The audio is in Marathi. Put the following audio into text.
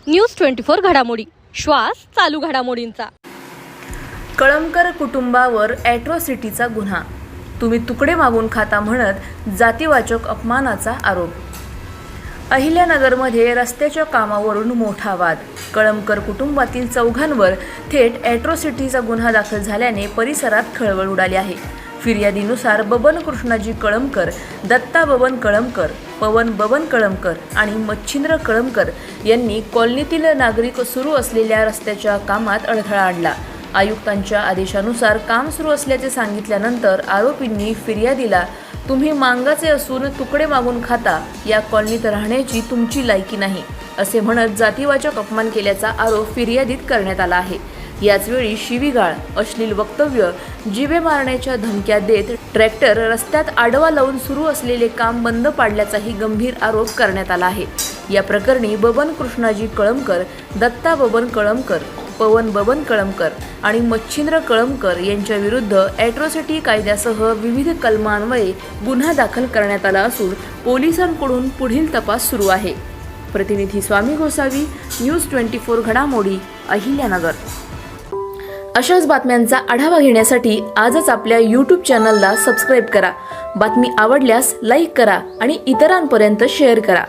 न्यूज 24 घडामोडी, श्वास चालू घडामोडींचा। कळमकर कुटुंबावर ॲट्रॉसिटीचा गुन्हा, तुम्ही तुकडे मागून खाता म्हणत जातीवाचक अपमानाचा आरोप। अहिल्यानगरमध्ये रस्त्याच्या कामावरून मोठा वाद। कळमकर कुटुंबातील चौघांवर थेट ॲट्रॉसिटीचा गुन्हा दाखल झाल्याने परिसरात खळबळ उडाली आहे। फिर्यादीनुसार बबन कृष्णाजी कळमकर, दत्ता बबन कळमकर, पवन बबन कळमकर आणि मच्छिंद्र कळमकर यांनी कॉलनीतील नागरिक सुरू असलेल्या रस्त्याच्या कामात अडथळा आणला। आयुक्तांच्या आदेशानुसार काम सुरू असल्याचे सांगितल्यानंतर आरोपींनी फिर्यादीला तुम्ही मांगाचे असून तुकडे मागून खाता, या कॉलनीत राहण्याची तुमची लायकी नाही असे म्हणत जातीवाचक अपमान केल्याचा आरोप फिर्यादीत करण्यात आला आहे। याचवेळी शिवीगाळ, अश्लील वक्तव्य, जिवे मारण्याच्या धमक्या देत ट्रॅक्टर रस्त्यात आडवा लावून सुरू असलेले काम बंद पाडल्याचाही गंभीर आरोप करण्यात आला आहे। या प्रकरणी बबन कृष्णाजी कळमकर, दत्ता बबन कळमकर, पवन बबन कळमकर आणि मच्छिंद्र कळमकर यांच्या विरुद्ध ॲट्रॉसिटी कायद्यासह विविध कलमान्वये गुन्हा दाखल करण्यात आला असून पोलिसांकडून पुढील तपास सुरू आहे। प्रतिनिधी स्वामी गोसावी, न्यूज 24 घडामोडी, अहिल्यानगर। अशाच बातम्यांचा आढावा घेण्यासाठी आजच आपल्या YouTube चॅनलला सबस्क्राईब करा। बातमी आवडल्यास लाईक करा आणि इतरांपर्यंत शेअर करा।